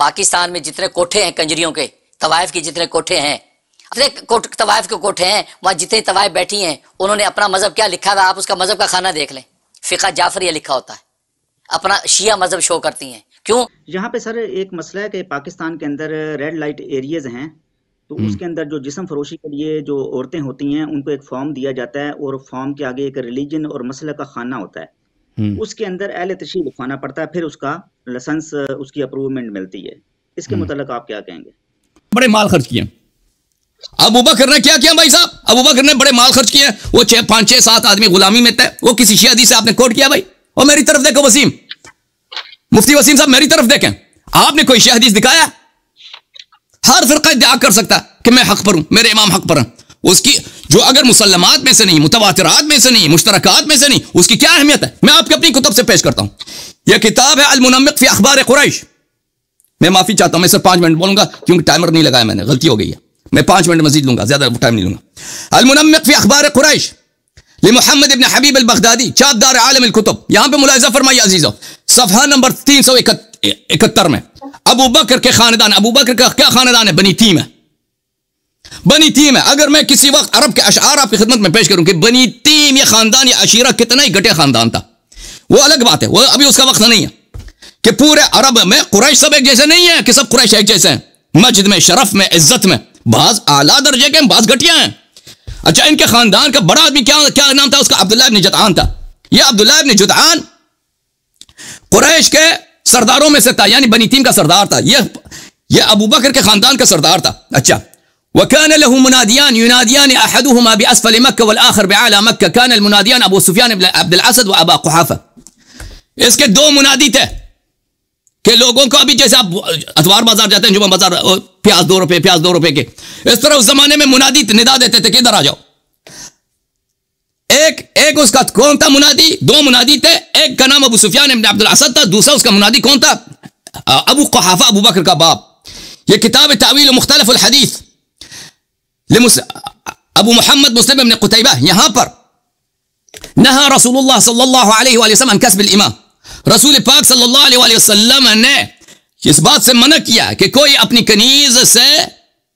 پاکستان میں جتنے کوٹھے ہیں کنجریوں کے، طوائف کے جتنے کوٹھے ہیں، طوائف کے کوٹھے ہیں، وہاں جتنے طوائف بیٹھی ہیں انہوں نے اپنا مذہب کیا لکھا ہوا، آپ اس کا مذہب کا خانہ دیکھ لیں، فقہ جعفریہ لکھا ہوتا ہے، اپنا شیعہ مذہب شو کرتی ہیں. کیوں؟ یہاں پہ سر ایک مسئلہ ہے کہ پاکستان کے اندر ریڈ لائٹ ایریاز ہیں، تو اس کے اندر جو جسم فروشی کے لیے جو عورتیں ہوتی ہیں ان کو ایک فارم دیا جاتا ہے، اور فارم کے آگے ایک ریلیجن اور مسئلہ کا خانہ ہوتا ہے، اس کے اندر اہل تشریح لکھوانا پڑتا ہے، پھر اس کا لائسنس، اس کی اپروومنٹ ملتی ہے. اس کے متعلق آپ کیا کہیں گے؟ بڑے مال خرچ کیے ابو بکر نے. کیا کیا بھائی صاحب؟ ابو بکر نے بڑے مال خرچ کیے. وہ 5 6 7 آدمی غلامی میں تھے. وہ کسی شیعہ حدیث سے آپ نے کوٹ کیا بھائی؟ اور میری طرف دیکھو وسیم، مفتی وسیم صاحب میری طرف دیکھیں، آپ نے کوئی شیعہ حدیث دکھایا؟ ہر فرقہ ادعا کر سکتا ہے کہ میں حق پر ہوں، میرے امام حق پر ہیں. اس کی جو اگر مسلمات میں سے نہیں، متواترات میں سے نہیں، مشترکات میں سے نہیں، اس کی کیا اہمیت ہے؟ میں آپ کو اپنی کتب سے پیش کرتا ہوں. یہ کتاب ہے المنمق فی اخبار قریش. میں معافی چاہتا ہوں، میں صرف 5 منٹ بولوں گا کیونکہ ٹائمر نہیں لگایا میں نے، غلطی ہو گئی ہے. میں 5 منٹ مزید لوں گا، زیادہ ٹائم نہیں لوں گا. المنمق فی اخبار قریش لمحمد ابن حبیب البغدادی، چاپ دار عالم الکتب. یہاں پہ ملاحظہ فرمائیے عزیزو، صفحہ نمبر 371 میں ابو بکر کے خاندان، ابو بکر کا کیا خاندان ہے؟ بنی تیم ہے. بنی تیم ہے. اگر میں کسی وقت عرب کے اشعار آپ کی خدمت میں پیش کروں کہ بنی تیم یہ خاندان، یہ عشیرہ کتنا ہی گھٹیا خاندان تھا، وہ الگ بات ہے، وہ ابھی اس کا وقت نہیں ہے. کہ پورے عرب میں قریش سب ایک جیسے نہیں ہیں کہ سب قریش ایک جیسے ہیں، مجد میں، شرف میں، عزت میں، بعض اعلیٰ درجے کے، بعض گھٹیا ہیں. اچھا، ان کے خاندان کا بڑا آدمی کیا نام تھا اس کا؟ عبداللہ ابن جدعان تھا. یہ عبداللہ ابن جدعان قریش کے سرداروں میں سے تھا، یعنی بنی تیم کا سردار تھا. یہ ابو بکر کے خاندان کا سردار تھا. اچھا، وكان له مناديان يناديان احدهما باسفل مكه والاخر باعلى مكه، كان المناديان ابو سفيان بن عبد الاسد وابا قحافه. اس کے 2 منادی تھے کہ لوگوں کو ابھی جیسے آپ اتوار بازار جاتے ہیں، جمعہ بازار، پیاز 2 روپے، پیاز 2 روپے کے، اس طرح اس زمانے میں منادی ندا دیتے تھے کہ ادھر آ جاؤ. ایک اس کا کون تھا منادی؟ 2 منادی تھے. ایک کا نام ابو سفیان بن عبد الاسد تھا، دوسرا اس کا منادی کون تھا؟ ابو قحافہ، ابو بکر کا باپ. یہ کتاب تعویل مختلف الحدیث ابو محمد مسلم ابن قتیبہ، یہاں پر نہا رسول اللہ صلی اللہ علیہ وآلہ وسلم عن کسب الامام، رسول پاک صلی اللہ علیہ وآلہ وسلم نے اس بات سے منع کیا کہ کوئی اپنی کنیز سے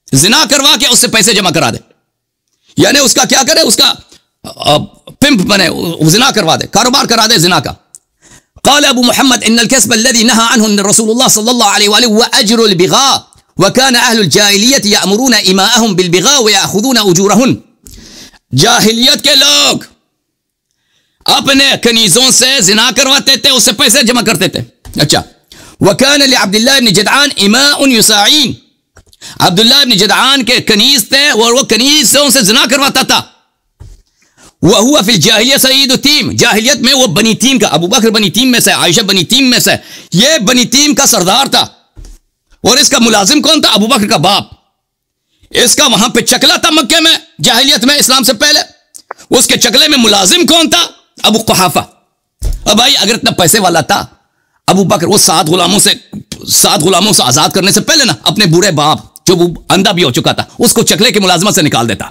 زنا کروا کے اس سے پیسے جمع کرا دے، یعنی اس کا کیا کرے، اس کا پمپ بنے، زنا کروا دے، کاروبار کرا دے زنا کا. قال ابو محمد ان الكسب الذي نهى عنه رسول الله صلى الله عليه واله هو اجر البغاء، وكان اهل الجاهليه يأمرون اماءهم بالبغاء ويأخذون اجورهن. جاہلیت کے لوگ اپنے کنیزوں سے زنا کرواتے تھے، اس سے پیسے جمع کرتے تھے. اچھا، وكان لعبد الله بن جدعان اماء يساعين، عبداللہ بن جدعان کے کنیز تھے اور وہ کنیزوں سے زنا کرواتا تھا. وهو في الجاہلیہ سعید تیم، جاہلیت میں وہ بنی تیم کا، ابو بکر بنی تیم میں سے، عائشہ بنی تیم میں سے، یہ بنی تیم کا سردار تھا. اور اس کا ملازم کون تھا؟ ابو بکر کا باپ. اس کا وہاں پہ چکلا تھا مکے میں، جاہلیت میں، اسلام سے پہلے. اس کے چکلے میں ملازم کون تھا؟ ابو قحافہ. اب بھائی اگر اتنا پیسے والا تھا ابو بکر، وہ 7 غلاموں سے آزاد کرنے سے پہلے نا اپنے بوڑھے باپ جو وہ اندھا بھی ہو چکا تھا اس کو چکلے کی ملازمت سے نکال دیتا.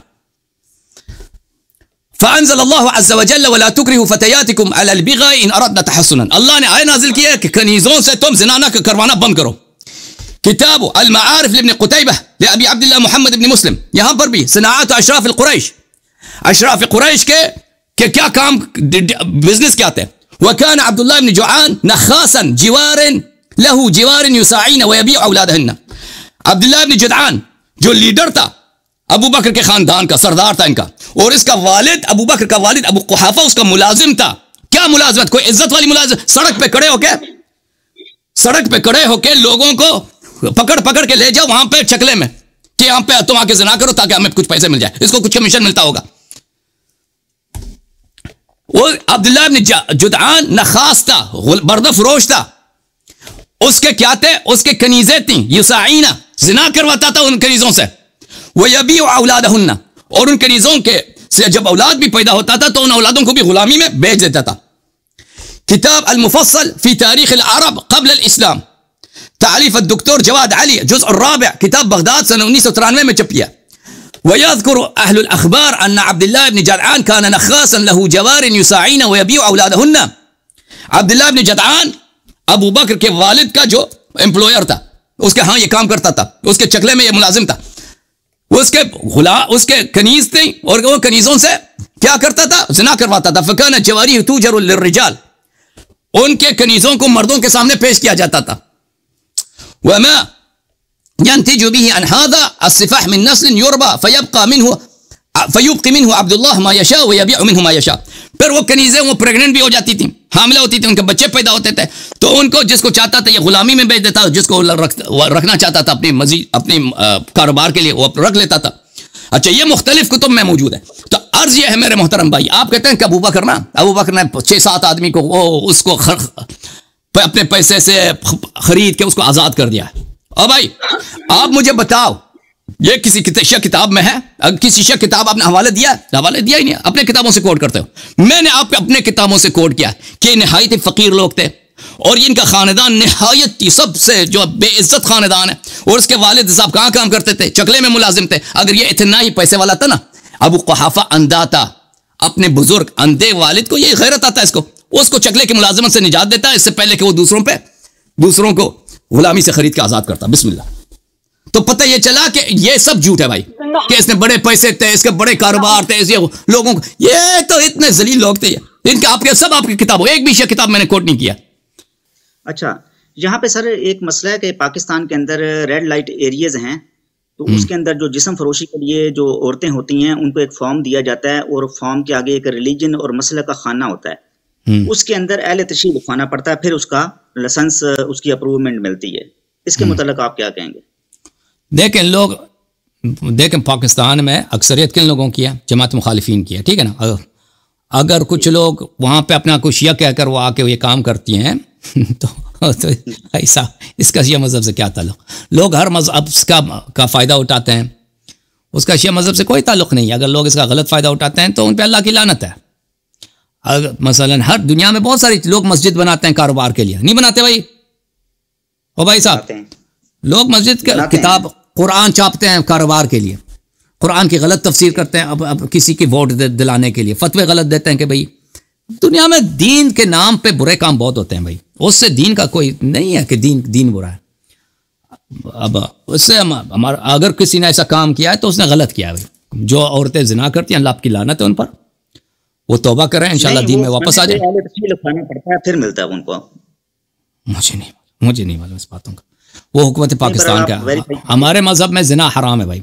فانزل اللہ عز وجل ولا تکرہوا فتياتكم على البغاء ان اردنا تحسنا. اللہ نے آیت نازل کی ہے کہ کنیزوں سے تم زنا نہ کروانا بند کرو. کتاب المعارف لابن قتیبہ لابی عبداللہ محمد بن مسلم، یہاں پر بھی صناعات اشراف القریش، اشراف قریش کے کیا کام، بزنس کیا تھے. وكان عبد الله بن جدعان نخاسا جوار له جوار يساعين ويبيع اولادهن. عبداللہ بن جدعان جو لیڈر تھا ابو بکر کے خاندان کا، سردار تھا ان کا، اور اس کا والد ابو بکر کا والد ابو قحافہ اس کا ملازم تھا. کیا ملازمت؟ کوئی عزت والی ملازمت. سڑک پہ کھڑے ہو کے لوگوں کو پکڑ کے لے جاؤ وہاں پہ چکلے میں کہ یہاں پہ تم آ کے زنا کرو تاکہ ہمیں کچھ پیسے مل جائے، اس کو کچھ کمیشن ملتا ہوگا. وہ عبداللہ بن جدعان نخاس تھا، بردہ فروش تھا. اس کے کیا تھے؟ اس کے کنیزیں تھیں، یساعین، زنا کرواتا تھا ان کنیزوں سے. وَيَبِيعُ أَوْلَادَهُنَّ، اور ان کنیزوں کے سے جب اولاد بھی پیدا ہوتا تھا تو ان اولادوں کو بھی غلامی میں بیچ دیتا تھا. کتاب المفصل فی تاریخ العرب قبل الاسلام، تعلیف الدکتور جواد علی، جزء الرابع، کتاب بغداد سنہ 1993 میں چھپیا. ويذكر أهل الأخبار أن عبد الله بن جدعان كان نخاسا له جوار يساعين ويبيع أولادهن. عبداللہ بن جدعان ابو بکر کے والد کا جو امپلوئر تھا، اس کے ہاں یہ کام کرتا تھا, اس کے چکلے میں یہ ملازم تھا, اس کے کنیز تھے اور وہ کنیزوں سے کیا کرتا تھا, زنا کرواتا تھا. فکان جواری توجر للرجال, ان کے کنیزوں کو مردوں کے سامنے پیش کیا جاتا تھا. وما ينتج به عن هذا السفاح من نسل يربى فيبقي منه عبد الله ما يشاء ويبيع منه ما يشاء. پھر وہ کنیزیں وہ پریگننٹ بھی ہو جاتی تھیں, حاملہ ہوتی تھیں, ان کے بچے پیدا ہوتے تھے, تو ان کو جس کو چاہتا تھا یہ غلامی میں بیچ دیتا, جس کو رکھنا چاہتا تھا اپنی کاروبار کے لیے وہ رکھ لیتا تھا. اچھا, یہ مختلف کتب میں موجود ہے. تو عرض یہ ہے میرے محترم بھائی, آپ کہتے ہیں کہ ابو بکر نے 6-7 آدمی کو اس کو اپنے پیسے سے خرید کے اس کو آزاد کر دیا. اور بھائی آپ مجھے بتاؤ, یہ کسی کتاب میں ہے؟ اگر کسی کتاب آپ نے حوالہ دیا ہی نہیں, اپنے کتابوں سے کوٹ کرتے ہو. میں نے آپ اپنے کتابوں سے کوٹ کیا کہ نہایت فقیر لوگ تھے اور ان کا خاندان نہایت سب سے جو بے عزت خاندان ہے, اور اس کے والد صاحب کہاں کام کرتے تھے, چکلے میں ملازم تھے. اگر یہ اتنا ہی پیسے والا تھا نا, ابو قحافہ اندھا تھا, اپنے بزرگ اندھے والد کو یہ غیرت آتا ہے, اس کو چکلے کی ملازمت سے نجات دیتا ہے اس سے پہلے کہ وہ دوسروں کو غلامی سے خرید کے آزاد کرتا. بسم اللہ. تو پتہ یہ چلا کہ یہ سب جھوٹ ہے بھائی, کہ اس نے بڑے پیسے تھے, اس کے بڑے کاروبار تھے, لوگوں کو, یہ تو اتنے ذلیل لوگ تھے ان کے, آپ کی کتابوں, ایک بھی کتاب میں نے کوٹ نہیں کیا. اچھا, یہاں پہ سر ایک مسئلہ ہے کہ پاکستان کے اندر ریڈ لائٹ ایریز ہیں, تو اس کے اندر جو جسم فروشی کے لیے جو عورتیں ہوتی ہیں ان کو ایک فارم دیا جاتا ہے, اور فارم کے آگے ایک ریلیجن اور مسلک کا خانہ ہوتا ہے. اس کے اندر اہل تشریح لکھوانا پڑتا ہے, پھر اس کا لائسنس, اس کی اپروومنٹ ملتی ہے. اس کے متعلق آپ کیا کہیں گے؟ دیکھیں پاکستان میں اکثریت کن لوگوں کی ہے, جماعت مخالفین کی ہے, ٹھیک ہے نا. اگر کچھ لوگ وہاں پہ اپنا کچھ شیعہ کہہ کر وہ آ کے یہ کام کرتی ہیں تو ایسا اس کا شیعہ مذہب سے کیا تعلق. لوگ ہر مذہب کا فائدہ اٹھاتے ہیں, اس کا شیعہ مذہب سے کوئی تعلق نہیں. اگر لوگ اس کا غلط فائدہ اٹھاتے ہیں تو ان پہ اللہ کی لعنت ہے. اگر مثلا ہر دنیا میں بہت ساری لوگ مسجد بناتے ہیں کاروبار کے لیے, نہیں بناتے بھائی؟ او بھائی صاحب, لوگ مسجد کا کتاب قرآن چھاپتے ہیں کاروبار کے لیے, قرآن کی غلط تفسیر کرتے ہیں اب کسی کی ووٹ دلانے کے لیے, فتوے غلط دیتے ہیں کہ بھائی دنیا میں دین کے نام پہ برے کام بہت ہوتے ہیں بھائی, اس سے دین کا کوئی نہیں ہے کہ دین برا ہے. اب اس سے ہمارا اگر کسی نے ایسا کام کیا ہے تو اس نے غلط کیا ہے بھائی. جو عورتیں زنا کرتی ہیں اللہ کی لعنت ہے ان پر, وہ توبہ کریں انشاءاللہ دین میں واپس آ جائیں. پھر ملتا ہے ان کو, مجھے نہیں معلوم اس باتوں کا. وہ حکومت پاکستان کا, ہمارے مذہب میں زنا حرام ہے بھائی,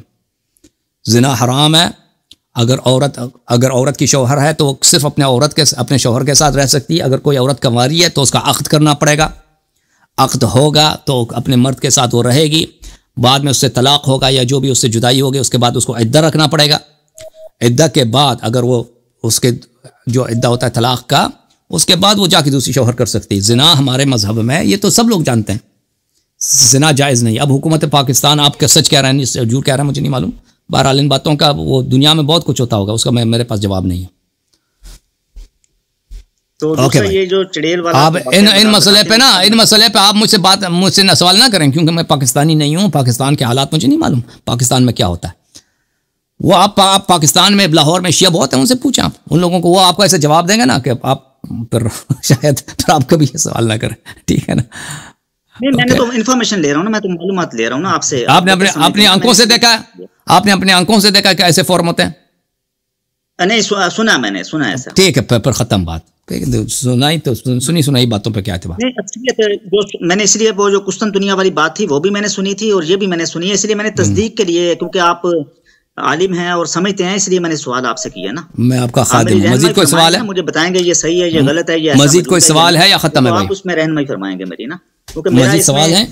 زنا حرام ہے. اگر عورت کی شوہر ہے تو وہ صرف اپنے شوہر کے ساتھ رہ سکتی ہے. اگر کوئی عورت کنواری ہے تو اس کا عقد کرنا پڑے گا, عقد ہوگا تو اپنے مرد کے ساتھ وہ رہے گی, بعد میں اس سے طلاق ہوگا یا جو بھی اس سے جدائی ہوگی, اس کے بعد اس کو عدہ رکھنا پڑے گا. عدہ کے بعد اگر وہ اس کے جو عدہ ہوتا ہے طلاق کا, اس کے بعد وہ جا کے دوسری شوہر کر سکتی ہے. زنا ہمارے مذہب میں, یہ تو سب لوگ جانتے ہیں, زنا جائز نہیں. اب حکومت پاکستان آپ کا سچ کہہ رہا ہے جھوٹ کہہ رہا ہے مجھے نہیں معلوم. بہرحال ان باتوں کا وہ دنیا میں بہت کچھ ہوتا ہوگا, اس کا میرے پاس جواب نہیں ہے. تو یہ جو چڑیل والا آپ ان مسئلے پہ آپ مجھ سے سوال نہ کریں, کیونکہ میں پاکستانی نہیں ہوں. پاکستان کے حالات مجھے نہیں معلوم, پاکستان میں کیا ہوتا ہے. وہ آپ پاکستان میں لاہور میں شیعہ بہت ہیں, ان سے پوچھیں آپ ان لوگوں کو, وہ آپ کو ایسے جواب دیں گے نا کہ آپ پھر شاید پھر آپ کبھی یہ سوال نہ کریں, ٹھیک ہے نا. میں نے تو انفارمیشن لے رہا ہوں نا, میں تو معلومات لے رہا ہوں نا آپ سے. آپ نے اپنی آنکھوں سے دیکھا, آپ نے اپنی آنکھوں سے دیکھا کہ ایسے فارم ہوتے ہیں؟ نہیں سنا, میں نے سنا ایسا. ٹھیک ہے, پھر ختم بات. سنائی تو سنائی باتوں پہ کیا تھا بات. میں نے اس لیے وہ جو کشتن دنیا والی بات تھی وہ بھی میں نے سنی تھی, اور یہ بھی میں نے سنی ہے, اس لیے میں نے تصدیق کے لیے, کیونکہ آپ عالم ہیں اور سمجھتے ہیں, اس لیے میں نے سوال آپ سے کیا نا. میں آپ کا خادم ہوں. مزید کوئی سوال ہے؟ مجھے بتائیں گے یہ صحیح ہے یہ غلط ہے, یہ مزید کوئی سوال ہے یا ختم ہے بھائی؟ آپ اس میں رہنمائی فرمائیں گے میری نا, کیونکہ مزید سوال ہے.